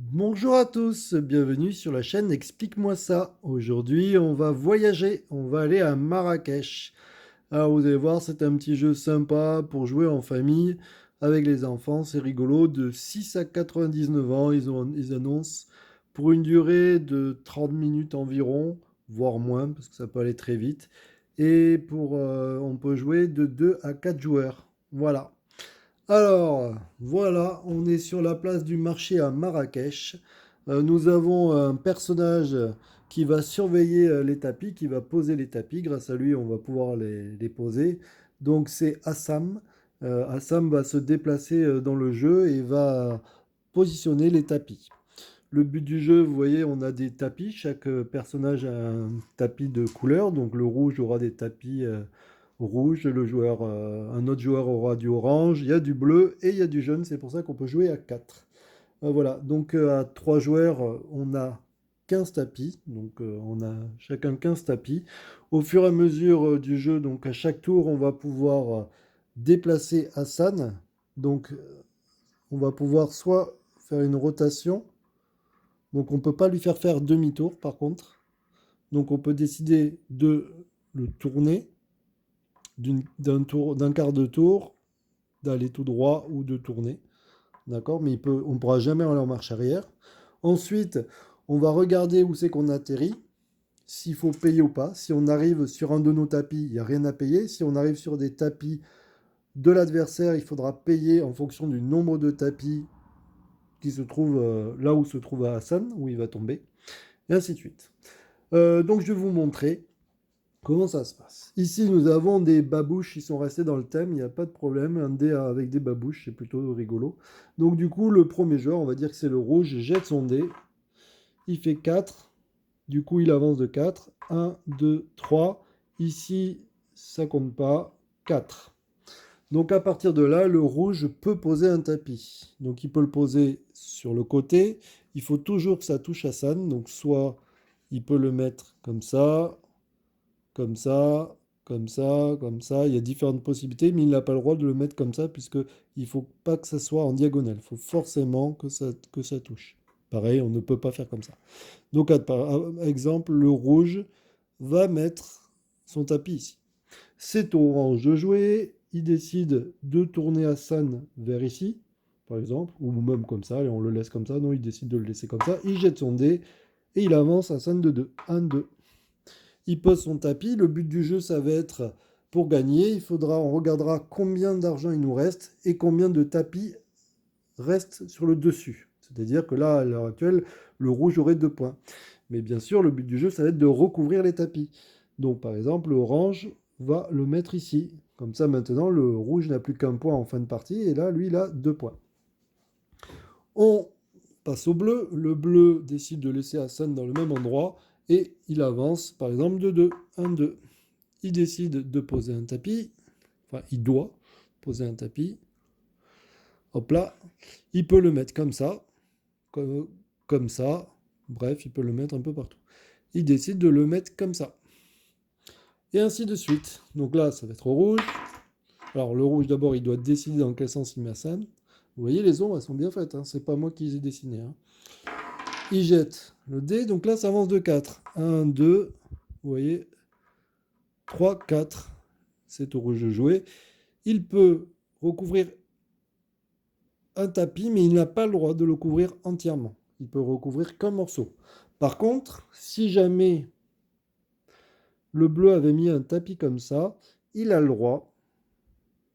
Bonjour à tous, bienvenue sur la chaîne Explique-moi ça. Aujourd'hui, on va voyager, on va aller à Marrakech. Alors vous allez voir, c'est un petit jeu sympa pour jouer en famille avec les enfants, c'est rigolo, de 6 à 99 ans, ils annoncent pour une durée de 30 minutes environ, voire moins parce que ça peut aller très vite. Et on peut jouer de 2 à 4 joueurs. Voilà. Alors, voilà, on est sur la place du marché à Marrakech. Nous avons un personnage qui va surveiller les tapis, qui va poser les tapis. Grâce à lui, on va pouvoir les poser. Donc, c'est Assam. Assam va se déplacer dans le jeu et va positionner les tapis. Le but du jeu, vous voyez, on a des tapis. Chaque personnage a un tapis de couleur. Donc le rouge aura des tapis rouges. Un autre joueur aura du orange. Il y a du bleu et il y a du jaune. C'est pour ça qu'on peut jouer à 4. Voilà. Donc à 3 joueurs, on a 15 tapis. Donc on a chacun 15 tapis. Au fur et à mesure du jeu, donc à chaque tour, on va pouvoir déplacer Hassan. Donc on va pouvoir soit faire une rotation. Donc on ne peut pas lui faire demi-tour par contre. Donc on peut décider de le tourner d'un quart de tour, d'aller tout droit ou de tourner. D'accord? Mais on ne pourra jamais aller en marche arrière. Ensuite, on va regarder où c'est qu'on atterrit, s'il faut payer ou pas. Si on arrive sur un de nos tapis, il n'y a rien à payer. Si on arrive sur des tapis de l'adversaire, il faudra payer en fonction du nombre de tapis qui se trouvent là où se trouve Hassan, où il va tomber, et ainsi de suite. Donc je vais vous montrer comment ça se passe. Ici, nous avons des babouches qui sont restés dans le thème, il n'y a pas de problème. Un dé avec des babouches, c'est plutôt rigolo. Donc du coup, le premier joueur, on va dire que c'est le rouge, jette son dé. Il fait 4. Du coup, il avance de 4. 1, 2, 3. Ici, ça compte pas. 4. Donc à partir de là, le rouge peut poser un tapis. Donc il peut le poser sur le côté. Il faut toujours que ça touche Hassan. Donc soit il peut le mettre comme ça, comme ça, comme ça, comme ça. Il y a différentes possibilités, mais il n'a pas le droit de le mettre comme ça, puisque il ne faut pas que ça soit en diagonale. Il faut forcément que ça touche. Pareil, on ne peut pas faire comme ça. Donc, par exemple, le rouge va mettre son tapis ici. C'est au orange de jouer. Il décide de tourner Hassan vers ici, par exemple, ou même comme ça, et on le laisse comme ça. Non, il décide de le laisser comme ça. Il jette son dé et il avance Hassan de 2. 1, 2. Il pose son tapis. Le but du jeu, ça va être pour gagner. On regardera combien d'argent il nous reste et combien de tapis restent sur le dessus. C'est-à-dire que là, à l'heure actuelle, le rouge aurait 2 points. Mais bien sûr, le but du jeu, ça va être de recouvrir les tapis. Donc, par exemple, l'orange va le mettre ici. Comme ça, maintenant, le rouge n'a plus qu'un point en fin de partie. Et là, lui, il a 2 points. On passe au bleu. Le bleu décide de laisser Hassan dans le même endroit. Et il avance, par exemple, de 2. 1, 2. Il décide de poser un tapis. Enfin, il doit poser un tapis. Hop là. Il peut le mettre comme ça. Comme, comme ça. Bref, il peut le mettre un peu partout. Il décide de le mettre comme ça. Et ainsi de suite. Donc là, ça va être au rouge. Alors le rouge, d'abord, il doit décider dans quel sens il met Hassan. Vous voyez, les ombres, elles sont bien faites. Hein. C'est pas moi qui les ai dessinées. Hein. Il jette le dé. Donc là, ça avance de 4. 1, 2. Vous voyez. 3, 4. C'est au rouge de jouer. Il peut recouvrir un tapis, mais il n'a pas le droit de le couvrir entièrement. Il peut recouvrir qu'un morceau. Par contre, si jamais le bleu avait mis un tapis comme ça, il a le droit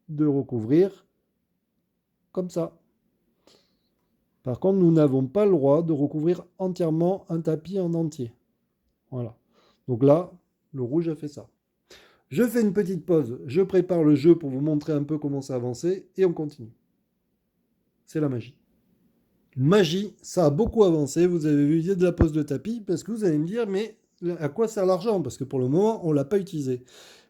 de recouvrir comme ça. Par contre, nous n'avons pas le droit de recouvrir entièrement un tapis en entier. Voilà. Donc là, le rouge a fait ça. Je fais une petite pause, je prépare le jeu pour vous montrer un peu comment ça avancer et on continue. C'est la magie. Magie, ça a beaucoup avancé. Vous avez vu, il y a de la pose de tapis parce que vous allez me dire, mais à quoi sert l'argent? Parce que pour le moment, on ne l'a pas utilisé.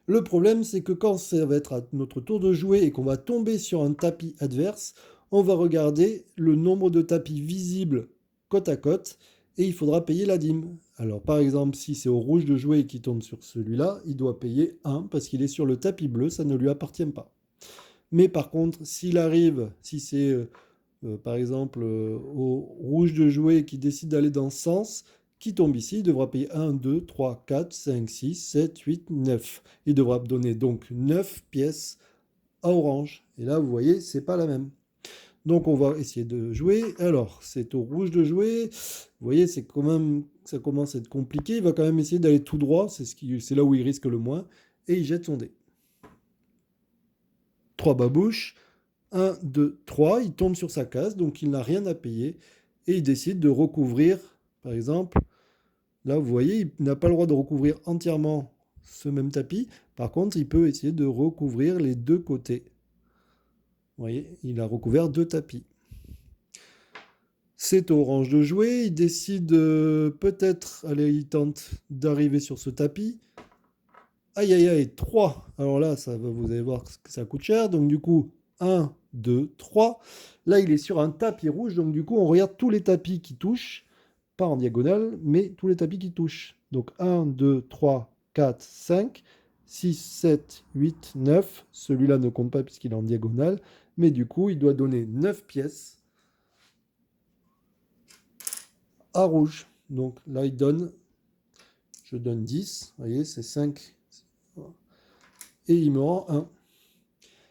Le problème, c'est que quand ça va être à notre tour de jouer et qu'on va tomber sur un tapis adverse, on va regarder le nombre de tapis visibles côte à côte et il faudra payer la dîme. Alors par exemple, si c'est au rouge de jouer et qu'il tombe sur celui-là, il doit payer 1 parce qu'il est sur le tapis bleu, ça ne lui appartient pas. Mais par contre, s'il arrive, si c'est par exemple, au rouge de jouer qui décide d'aller dans ce sens, qui tombe ici, il devra payer 1, 2, 3, 4, 5, 6, 7, 8, 9. Il devra donner donc 9 pièces à orange. Et là, vous voyez, c'est pas la même. Donc on va essayer de jouer. Alors, c'est au rouge de jouer. Vous voyez, c'est quand même, ça commence à être compliqué. Il va quand même essayer d'aller tout droit. C'est là où il risque le moins. Et il jette son dé. 3 babouches. 1, 2, 3. Il tombe sur sa case, donc il n'a rien à payer. Et il décide de recouvrir, par exemple, là vous voyez, il n'a pas le droit de recouvrir entièrement ce même tapis. Par contre, il peut essayer de recouvrir les deux côtés. Vous voyez, il a recouvert 2 tapis. C'est au orange de jouer, il décide peut-être, allez, il tente d'arriver sur ce tapis. Aïe aïe aïe, 3. Alors là, vous allez voir que ça coûte cher. Donc du coup, 1, 2, 3. Là, il est sur un tapis rouge. Donc du coup, on regarde tous les tapis qui touchent. Pas en diagonale, mais tous les tapis qui touchent. Donc 1, 2, 3, 4, 5, 6, 7, 8, 9. Celui-là ne compte pas puisqu'il est en diagonale. Mais du coup, il doit donner 9 pièces à rouge. Donc là, je donne 10. Vous voyez, c'est 5. Et il me rend 1.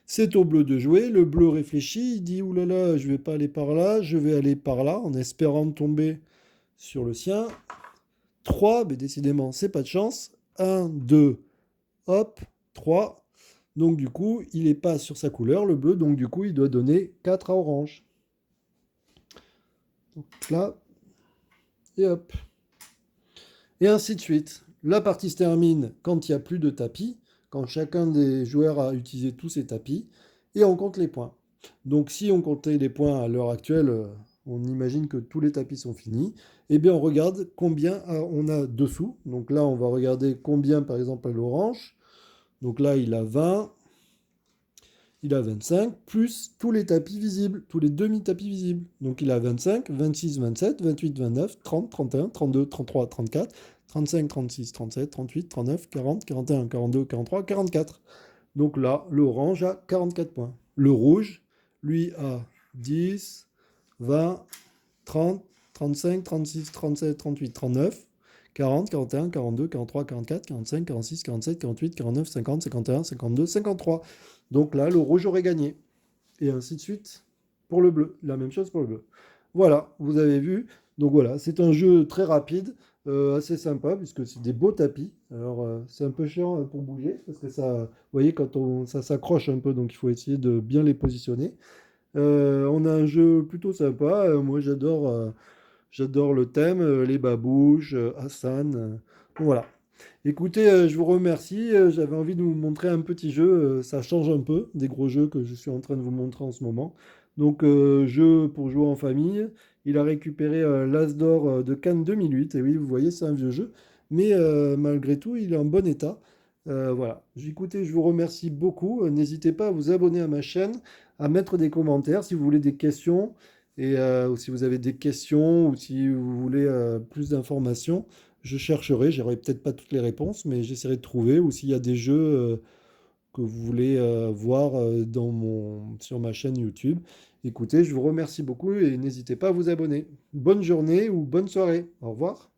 C'est au bleu de jouer. Le bleu réfléchit. Il dit, oulala, je vais pas aller par là, je vais aller par là, en espérant tomber sur le sien. 3, mais décidément, c'est pas de chance. 1, 2, hop, 3. Donc du coup, il n'est pas sur sa couleur, le bleu, donc du coup, il doit donner 4 à orange. Donc là, et hop. Et ainsi de suite. La partie se termine quand il n'y a plus de tapis, quand chacun des joueurs a utilisé tous ses tapis, et on compte les points. Donc si on comptait les points à l'heure actuelle, on imagine que tous les tapis sont finis, et bien on regarde combien on a dessous. Donc là, on va regarder combien, par exemple, à l'orange. Donc là, il a 20, il a 25, plus tous les tapis visibles, tous les demi-tapis visibles. Donc il a 25, 26, 27, 28, 29, 30, 31, 32, 33, 34, 35, 36, 37, 38, 39, 40, 41, 42, 43, 44. Donc là, l'orange a 44 points. Le rouge, lui, a 10, 20, 30, 35, 36, 37, 38, 39, 40, 41, 42, 43, 44, 45, 46, 47, 48, 49, 50, 51, 52, 53. Donc là, le rouge aurait gagné. Et ainsi de suite pour le bleu. La même chose pour le bleu. Voilà, vous avez vu. Donc voilà, c'est un jeu très rapide, assez sympa, puisque c'est des beaux tapis. Alors, c'est un peu chiant pour bouger, parce que ça, vous voyez, ça s'accroche un peu, donc il faut essayer de bien les positionner. On a un jeu plutôt sympa. Moi, j'adore le thème, les babouches, Hassan. Voilà. Écoutez, je vous remercie. J'avais envie de vous montrer un petit jeu. Ça change un peu des gros jeux que je suis en train de vous montrer en ce moment. Donc, jeu pour jouer en famille. Il a récupéré l'As d'or de Cannes 2008. Et oui, vous voyez, c'est un vieux jeu. Mais malgré tout, il est en bon état. Voilà. Écoutez, je vous remercie beaucoup. N'hésitez pas à vous abonner à ma chaîne, à mettre des commentaires si vous voulez des questions. Et ou si vous avez des questions ou si vous voulez plus d'informations. Je chercherai, j'aurai peut-être pas toutes les réponses, mais j'essaierai de trouver. Ou s'il y a des jeux que vous voulez voir sur ma chaîne YouTube. Écoutez, je vous remercie beaucoup et n'hésitez pas à vous abonner. Bonne journée ou bonne soirée. Au revoir.